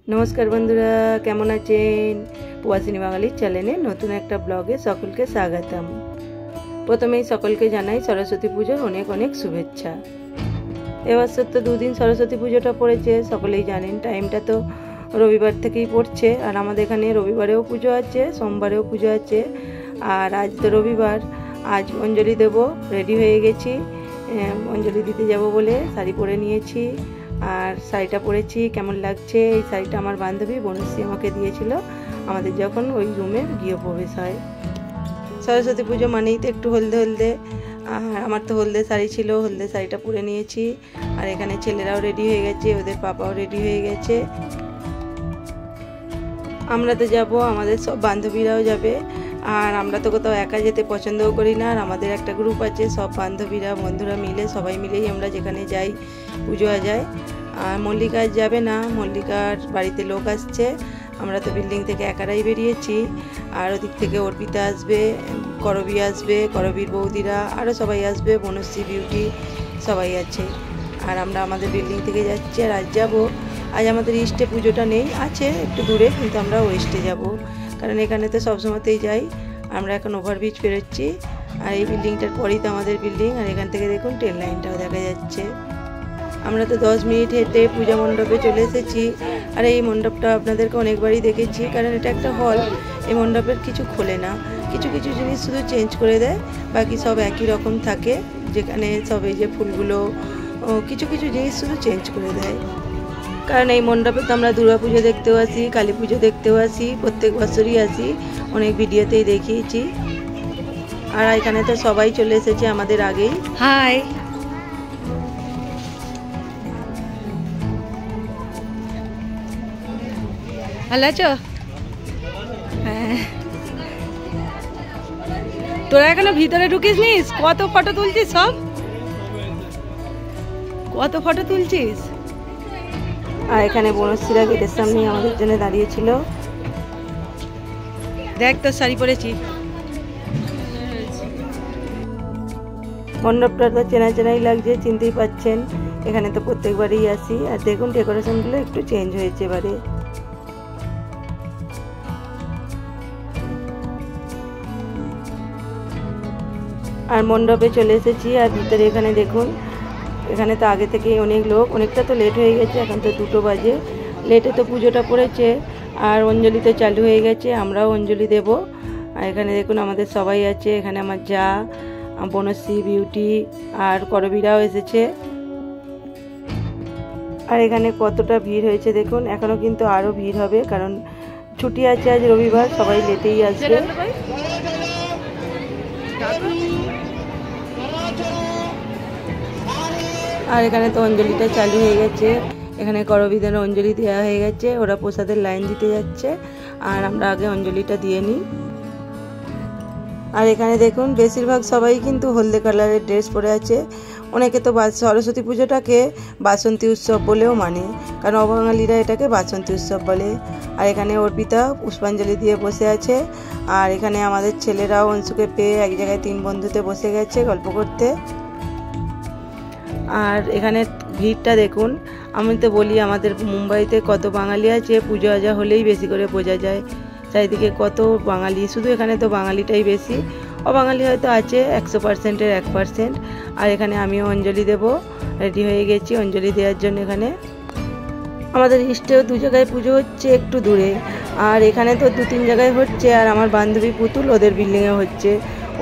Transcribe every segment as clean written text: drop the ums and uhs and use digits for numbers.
नमस्कार बंधुरा केमन आছেন প্রবাসিনী বাঙালির চ্যানেলে নতুন একটা ব্লগে সকলকে স্বাগতম। প্রথমেই সকলকে জানাই সরস্বতী পূজার অনেক অনেক শুভেচ্ছা। এবার তো দুদিন সরস্বতী পুজোটা পড়েছে, সকলেই জানেন। টাইমটা তো রবিবার থেকেই পড়ছে, আর আমাদের এখানে রবিবারেও পুজো আছে, সোমবারেও পুজো আছে। আর আজ তো রবিবার, আজ অঞ্জলি দেব, রেডি হয়ে গেছি। অঞ্জলি দিতে যাব বলে শাড়ি পরে নিয়েছি, আর শাড়িটা পরেছি। কেমন লাগছে? এই শাড়িটা আমার বান্ধবী বনশ্রী আমাকে দিয়েছিল আমাদের যখন ওই রুমে গৃহপ্রবেশ হয়। সরস্বতী পুজো মানেই তো একটু হলদে হলদে, আর আমার তো হলদে শাড়ি ছিল, হলদে শাড়িটা পরে নিয়েছি। আর এখানে ছেলেরাও রেডি হয়ে গেছে, ওদের পাপাও রেডি হয়ে গেছে। আমরা তো যাব, আমাদের সব বান্ধবীরাও যাবে। আর আমরা তো কোথাও একা যেতে পছন্দও করি না। আর আমাদের একটা গ্রুপ আছে, সব বান্ধবীরা বন্ধুরা মিলে, সবাই মিলেই আমরা যেখানে যাই পুজো যায়। আর মল্লিকা যাবে না, মল্লিকার বাড়িতে লোক আসছে। আমরা তো বিল্ডিং থেকে একারাই বেরিয়েছি। আর ওদিক থেকে অর্পিতা আসবে, করবী আসবে, করবীর বৌদিরা আরও সবাই আসবে, বনশ্রী বিউটি সবাই আছে। আর আমরা আমাদের বিল্ডিং থেকে যাচ্ছি। আর আজ যাবো, আজ আমাদের ইস্টে পুজোটা নেই, আছে একটু দূরে, কিন্তু আমরা ওয়েস্টে যাব, কারণ এখানে তো সবসময়তেই যাই। আমরা এখন ওভারব্রিজ পেরোচ্ছি, আর এই বিল্ডিংটার পরেই তো আমাদের বিল্ডিং। আর এখান থেকে দেখুন ট্রেন লাইনটাও দেখা যাচ্ছে। আমরা তো 10 মিনিট হেঁটে পূজা মণ্ডপে চলে এসেছি। আর এই মণ্ডপটা আপনাদেরকে অনেকবারই দেখেছি, কারণ এটা একটা হল। এই মণ্ডপের কিছু খোলে না, কিছু কিছু জিনিস শুধু চেঞ্জ করে দেয়, বাকি সব একই রকম থাকে। যেখানে সব এই যে ফুলগুলো, কিছু কিছু জিনিস শুধু চেঞ্জ করে দেয়। কারণ এই মণ্ডপে তো আমরা দুর্গা পুজো দেখতেও আসি, কালী পুজো দেখতেও আসি, প্রত্যেক বছরই আসি, অনেক ভিডিওতেই দেখিয়েছি। আর এখানে তো সবাই চলে এসেছে আমাদের আগেই। হাই, ভালো আছো? হ্যাঁ, তোরা এখনো ভিতরে ঢুকিস নিস? কত ফটো তুলছিস, সব কত ফটো তুলছিস। আর এখানে বনশ্রীরা গেটের সামনে আমাদের জন্য দাঁড়িয়েছিল। দেখ তোর শাড়ি পরেছি। মণ্ডপটা তো চেনা চেনাই লাগছে, চিনতেই পাচ্ছেন। এখানে তো প্রত্যেকবারই আসি। আর দেখুন ডেকোরেশনগুলো একটু চেঞ্জ হয়েছে এবারে। আর মণ্ডপে চলে এসেছি। আর ভিতরে এখানে দেখুন, এখানে তো আগে থেকেই অনেক লোক, অনেকটা তো লেট হয়ে গেছে, এখন তো 2টো বাজে। লেটে তো পুজোটা পড়েছে, আর অঞ্জলি তো চালু হয়ে গেছে, আমরাও অঞ্জলি দেব। আর এখানে দেখুন আমাদের সবাই আছে, এখানে আমার যা, বনশ্রী বিউটি আর করবীরাও এসেছে। আর এখানে কতটা ভিড় হয়েছে দেখুন। এখনও কিন্তু আরও ভিড় হবে, কারণ ছুটি আছে আজ রবিবার, সবাই লেটেই আসবে। আর এখানে তো অঞ্জলিটা চালু হয়ে গেছে, এখানে করবীদের অঞ্জলি দেওয়া হয়ে গেছে, ওরা প্রসাদের লাইন দিতে যাচ্ছে, আর আমরা আগে অঞ্জলিটা দিয়ে নিই। আর এখানে দেখুন বেশিরভাগ সবাই কিন্তু হলদে কালারের ড্রেস পরে আছে। অনেকে তো সরস্বতী পুজোটাকে বাসন্তী উৎসব বলেও মানে, কারণ অবাঙালিরা এটাকে বাসন্তী উৎসব বলে। আর এখানে অর্পিতা পুষ্পাঞ্জলি দিয়ে বসে আছে। আর এখানে আমাদের ছেলেরাও অংশুকে পেয়ে এক জায়গায় 3 বন্ধুতে বসে গেছে গল্প করতে। আর এখানে ভিড়টা দেখুন। আমি তো বলি আমাদের মুম্বাইতে কত বাঙালি আছে, পুজো আজা হলেই বেশি করে বোঝা যায় চারিদিকে কত বাঙালি। শুধু এখানে তো বাঙালিটাই বেশি, অবাঙালি হয়তো আছে 100%-এর 1%। আর এখানে আমিও অঞ্জলি দেব, রেডি হয়ে গেছি অঞ্জলি দেওয়ার জন্য। এখানে আমাদের ইস্টেও 2 জায়গায় পুজো হচ্ছে, একটু দূরে। আর এখানে তো 2-3 জায়গায় হচ্ছে। আর আমার বান্ধবী পুতুল ওদের বিল্ডিংয়ে হচ্ছে,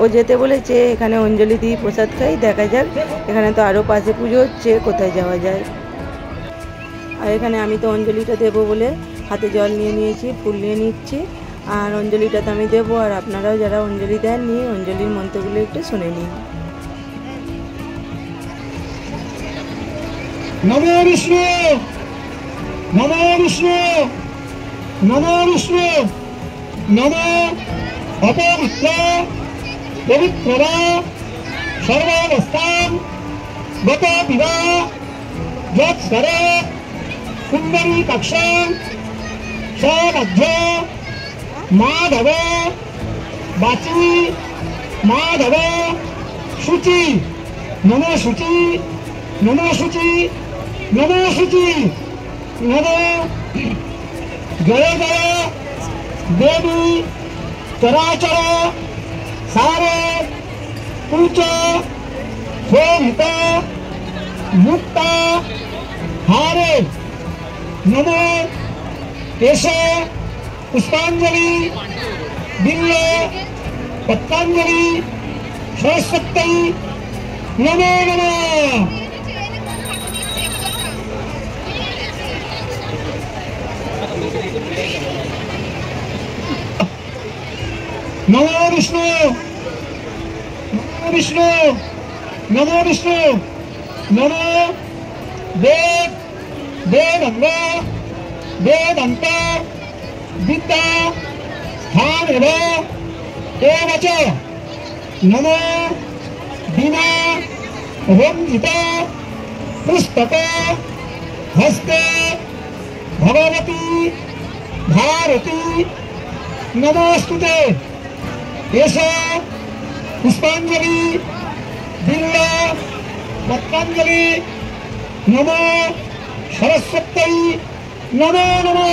ও যেতে বলেছে। এখানে অঞ্জলি দিই, প্রসাদ খাই, দেখা যাক। এখানে তো আরও পাশে পুজো হচ্ছে, কোথায় যাওয়া যায়। আর এখানে আমি তো অঞ্জলিটা দেবো বলে হাতে জল নিয়ে নিয়েছি, ফুল নিয়ে নিচ্ছি। আর অঞ্জলিটা তো আমি দেবো, আর আপনারাও যারা অঞ্জলি দেননি অঞ্জলির মন্ত্রগুলো একটু শুনে নিন। নমো বিষ্ণু, নমো বিষ্ণু, নমো বিষ্ণু, নমো অপবিত্র পবিত্র সর্বাবস্থান গত বিবাহ যৎ স্বরে কুণ্ডলী কক্ষং সমাধ্য মাধব বাচি মাধব শুচি নমো শুচি, নমো শুচি, নমো শুচি, নমো जय जय देवी चराचर सारे कुंच शोभित मुक्त हारे नमो ऐसे पुष्पांजलि बिल्ले पत्रांजलि सरस्वती नमो नमः। नमो विष्णु नमो विष्णु नमो विष्णु नमो वेद वेदंग वेदंत विद्या स्थान एव च नमो बिना रंजित पुस्तक हस्ते भगवती भारती नमोस्तुते ऐसे पुष्पांजलि बिल्ला पत्रांजलि नमो सरस्वती नमो नमः।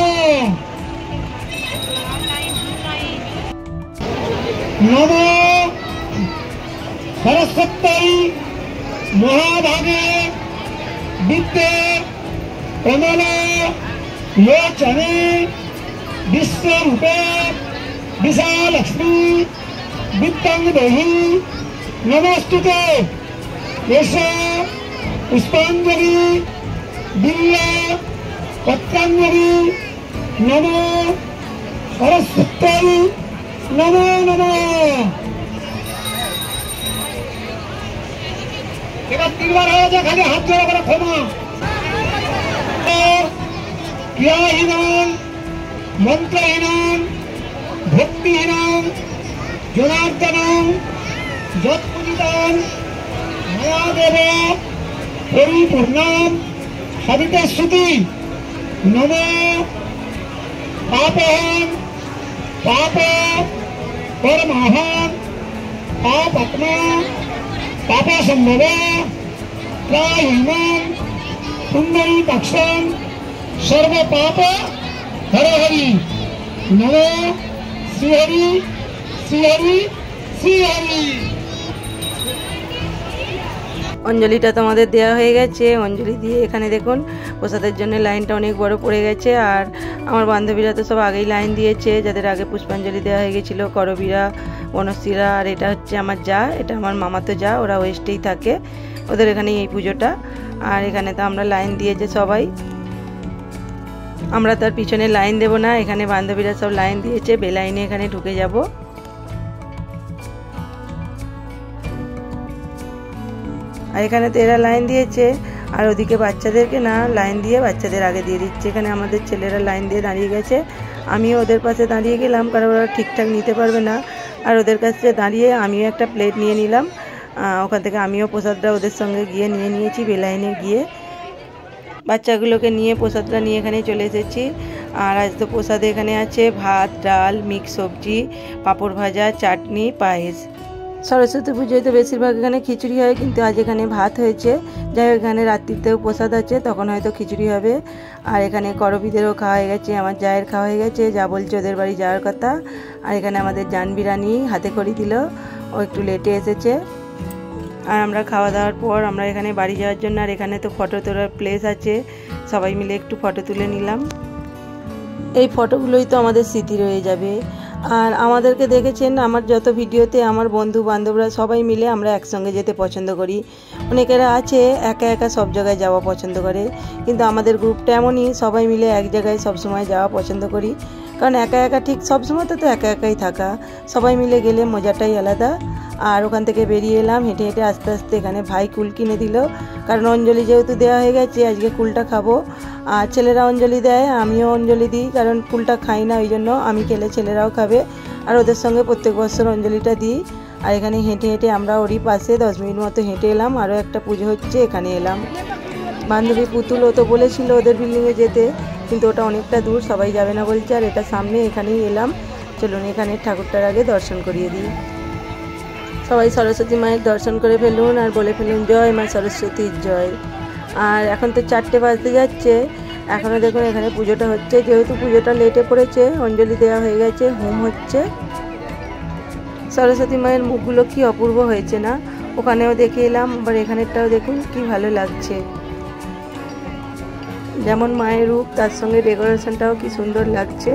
नमो सरस्वती महाभागे विद्ये कमले लोचने विश्वरूपे विशालक्ष्मी वित्तंग देहि नमोस्तुते ऐसे पुष्पांजलि बिल्ला पत्रांजलि नमो सरस्वती नमो नमः। এবার তিনবার হয়ে যায় খালি হাত জোড়া করে ক্ষমা ক্রিয়াহীন মন্ত্রহীন ভক্তিহীন জনার্দন যৎপূজিতান মহাদেব পরিপূর্ণাম সবিতশ্রুতি নমো পাপহং पाप परमहं पापात्मा पापसंभव त्राहिमां पुण्डरीकाक्षं सर्व पाप हरहरि नमो श्रीहरि श्रीहरि श्रीहरि। অঞ্জলিটা তো আমাদের দেওয়া হয়ে গেছে। অঞ্জলি দিয়ে এখানে দেখুন প্রসাদের জন্য লাইনটা অনেক বড় পড়ে গেছে। আর আমার বান্ধবীরা তো সব আগেই লাইন দিয়েছে, যাদের আগে পুষ্পাঞ্জলি দেওয়া হয়ে গেছিলো, করবীরা, বনশ্রীরা। আর এটা হচ্ছে আমার যা, এটা আমার মামাতো যা, ওরা ওয়েস্টেই থাকে, ওদের এখানেই এই পুজোটা। আর এখানে তো আমরা লাইন দিয়েছে সবাই, আমরা তার পিছনে লাইন দেব না, এখানে বান্ধবীরা সব লাইন দিয়েছে, বেলাইনে এখানে ঢুকে যাব। আর এখানে তো এরা লাইন দিয়েছে, আর ওদিকে বাচ্চাদেরকে না লাইন দিয়ে বাচ্চাদের আগে দিয়ে দিচ্ছে। এখানে আমাদের ছেলেরা লাইন দিয়ে দাঁড়িয়ে গেছে, আমিও ওদের পাশে দাঁড়িয়ে গেলাম, কারণ ওরা ঠিকঠাক নিতে পারবে না। আর ওদের কাছে দাঁড়িয়ে আমিও একটা প্লেট নিয়ে নিলাম, ওখান থেকে আমিও প্রসাদটা ওদের সঙ্গে গিয়ে নিয়ে নিয়েছি। বেলাইনে গিয়ে বাচ্চাগুলোকে নিয়ে প্রসাদটা নিয়ে এখানে চলে এসেছি। আর আজ তো প্রসাদে এখানে আছে ভাত, ডাল, মিক্স সবজি, পাঁপড় ভাজা, চাটনি, পায়েস। সরস্বতী পুজোয় তো বেশিরভাগ এখানে খিচুড়ি হয়, কিন্তু আজ এখানে ভাত হয়েছে। যাই হোক, এখানে রাত্রিতেও প্রসাদ আছে, তখন হয়তো খিচুড়ি হবে। আর এখানে করবীদেরও খাওয়া হয়ে গেছে, আমার জায়ের খাওয়া হয়ে গেছে, যা বলছে ওদের বাড়ি যাওয়ার কথা। আর এখানে আমাদের জানবি রানী হাতে খড়ি দিল, ও একটু লেটে এসেছে। আর আমরা খাওয়া দাওয়ার পর আমরা এখানে বাড়ি যাওয়ার জন্য, আর এখানে তো ফটো তোলার প্লেস আছে, সবাই মিলে একটু ফটো তুলে নিলাম। এই ফটোগুলোই তো আমাদের স্মৃতি রয়ে যাবে। আর আমাদেরকে দেখেছেন আমার যত ভিডিওতে, আমার বন্ধু বান্ধবরা সবাই মিলে আমরা একসঙ্গে যেতে পছন্দ করি। অনেকেরা আছে একা একা সব জায়গায় যাওয়া পছন্দ করে, কিন্তু আমাদের গ্রুপটা এমনই, সবাই মিলে এক জায়গায় সবসময় যাওয়া পছন্দ করি। কারণ একা একা ঠিক সবসময় তো একা একাই থাকা, সবাই মিলে গেলে মজাটাই আলাদা। আর ওখান থেকে বেরিয়ে এলাম হেঁটে হেঁটে আস্তে আস্তে। এখানে ভাই কুল কিনে দিল, কারণ অঞ্জলি যেহেতু দেওয়া হয়ে গেছে, আজকে কুলটা খাবো। আর ছেলেরা অঞ্জলি দেয়, আমিও অঞ্জলি দিই, কারণ কুলটা খাই না, ওই জন্য আমি খেলে ছেলেরাও খাবে। আর ওদের সঙ্গে প্রত্যেক বছর অঞ্জলিটা দিই। আর এখানে হেঁটে হেঁটে আমরা ওরই পাশে 10 মিনিট মতো হেঁটে এলাম, আরও একটা পুজো হচ্ছে, এখানে এলাম। বান্ধবী পুতুল ও তো বলেছিল ওদের বিল্ডিংয়ে যেতে, কিন্তু ওটা অনেকটা দূর, সবাই যাবে না বলছে। আর এটা সামনে, এখানেই এলাম। চলুন এখানে ঠাকুরটার আগে দর্শন করিয়ে দিই। সবাই সরস্বতী মায়ের দর্শন করে ফেলুন আর বলে ফেলুন জয় মা সরস্বতীর জয়। আর এখন তো 4টে বাজতে যাচ্ছে, এখনও দেখুন এখানে পুজোটা হচ্ছে, যেহেতু পুজোটা লেটে পড়েছে অঞ্জলি দেওয়া হয়ে গেছে, হোম হচ্ছে। সরস্বতী মায়ের মুখগুলো কি অপূর্ব হয়েছে না, ওখানেও দেখে এলাম, আবার এখানেরটাও দেখুন কি ভালো লাগছে। যেমন মায়ের রূপ তার সঙ্গে ডেকোরেশনটাও কি সুন্দর লাগছে।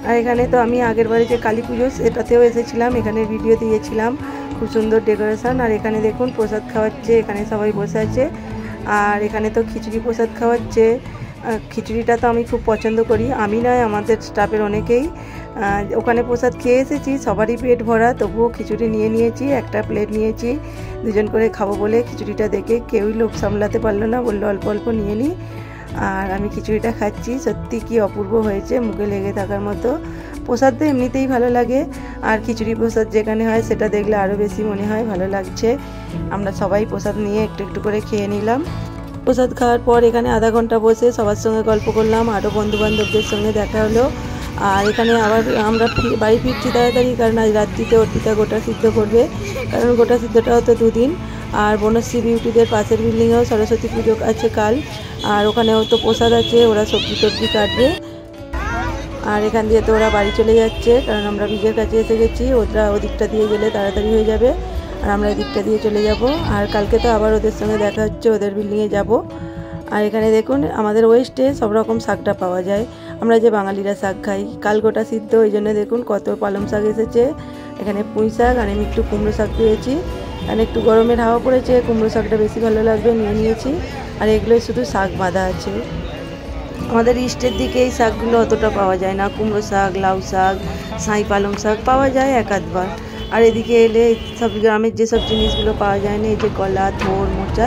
আর এখানে তো আমি আগের বারে যে কালী পুজো সেটাতেও এসেছিলাম, এখানে ভিডিও দিয়েছিলাম, খুব সুন্দর ডেকোরেশন। আর এখানে দেখুন প্রসাদ খাওয়াচ্ছে, এখানে সবাই বসে আছে। আর এখানে তো খিচুড়ি প্রসাদ খাওয়াচ্ছে। খিচুড়িটা তো আমি খুব পছন্দ করি, আমি নয় আমাদের স্টাফের অনেকেই। ওখানে প্রসাদ খেয়ে এসেছি, সবারই পেট ভরা, তবুও খিচুড়ি নিয়েছি, একটা প্লেট নিয়েছি, দুজন করে খাবো বলে। খিচুড়িটা দেখে কেউই লোভ সামলাতে পারলো না, বললো অল্প অল্প নিয়ে নিই। আর আমি খিচুড়িটা খাচ্ছি, সত্যি কি অপূর্ব হয়েছে, মুখে লেগে থাকার মতো। প্রসাদ তো এমনিতেই ভালো লাগে, আর খিচুড়ি প্রসাদ যেখানে হয় সেটা দেখলে আরও বেশি মনে হয় ভালো লাগছে। আমরা সবাই প্রসাদ নিয়ে একটু একটু করে খেয়ে নিলাম। প্রসাদ খাওয়ার পর এখানে আধা ঘন্টা বসে সবার সঙ্গে গল্প করলাম, আরও বন্ধুবান্ধবদের সঙ্গে দেখা হলো। আর এখানে আবার আমরা বাড়ি ফিরছি তাড়াতাড়ি, কারণ আজ রাত্রিতে অর্পিতা গোটা সিদ্ধ করবে, কারণ গোটা সিদ্ধটাও তো 2 দিন। আর বনশ্রী বিউটিদের পাশের বিল্ডিংয়েও সরস্বতী পুজো আছে কাল, আর ওখানেও তো প্রসাদ আছে, ওরা সবজি টবজি কাটবে। আর এখান দিয়ে তো ওরা বাড়ি চলে যাচ্ছে, কারণ আমরা ব্রিজের কাছে এসে গেছি, ওরা ওদিকটা দিয়ে গেলে তাড়াতাড়ি হয়ে যাবে, আর আমরা এদিকটা দিয়ে চলে যাব। আর কালকে তো আবার ওদের সঙ্গে দেখা হচ্ছে, ওদের বিল্ডিংয়ে যাব। আর এখানে দেখুন আমাদের ওয়েস্টে সব রকম শাকটা পাওয়া যায়, আমরা যে বাঙালিরা শাক খাই। কাল গোটা সিদ্ধ, ওই জন্য দেখুন কত পালং শাক এসেছে, এখানে পুঁই শাক, আর আমি একটু কুমড়ো শাক পেয়েছি, কারণ একটু গরমের হাওয়া পড়েছে, কুমড়ো শাকটা বেশি ভালো লাগবে, নিয়েছি। আর এগুলোই শুধু শাক বাঁধা আছে। আমাদের ইস্টের দিকে এই শাকগুলো অতটা পাওয়া যায় না, কুমড়ো শাক, লাউ শাক, সাঁই পালং শাক পাওয়া যায় এক আধবার। আর এদিকে এলে সব গ্রামের যেসব জিনিসগুলো পাওয়া যায় না, এই যে কলা, থোড়, মোচা,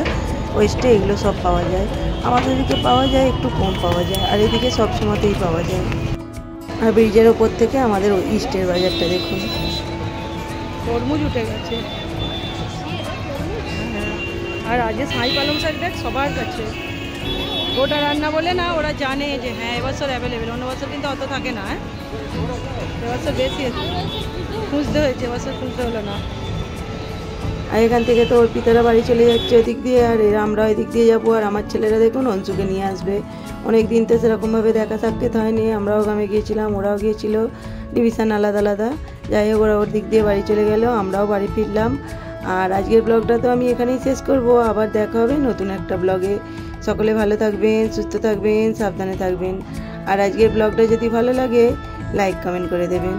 ওয়েস্টে এগুলো সব পাওয়া যায়। আমাদের এদিকে পাওয়া যায়, একটু কম পাওয়া যায়, আর এদিকে সব সময়তেই পাওয়া যায়। আর ব্রিজের ওপর থেকে আমাদের ইস্টের বাজারটা দেখুন, তরমুজ উঠে গেছে। আর আজকে সাঁই পালং শাক দেখ সবার কাছে, ওটা রান্না বলে না, ওরা জানে যে হ্যাঁ এবছর অ্যাভেলেবেল, অন্য বছর কিন্তু অত থাকে না। এবছর বেশি খুঁজতে হয়েছে, এবছর খুঁজতে হলো না। আর এখান থেকে তো অর্পিতারা বাড়ি চলে যাচ্ছে ওদিক দিয়ে, আর আমরা ওই দিক দিয়ে যাবো। আর আমার ছেলেরা দেখুন অঞ্চুকে নিয়ে আসবে, অনেক দিন তো সেরকমভাবে দেখা সাক্ষাৎ হয়নি, আমরাও গ্রামে গিয়েছিলাম, ওরাও গিয়েছিল, ডিভিশন আলাদা আলাদা। যাই হোক, ওরা ওর দিক দিয়ে বাড়ি চলে গেল, আমরাও বাড়ি ফিরলাম। আর আজকের ব্লগটা তো আমি এখানেই শেষ করব, আবার দেখা হবে নতুন একটা ব্লগে। সকলে ভালো থাকবেন, সুস্থ থাকবেন, সাবধানে থাকবেন। আর আজকের ব্লগটা যদি ভালো লাগে লাইক কমেন্ট করে দেবেন।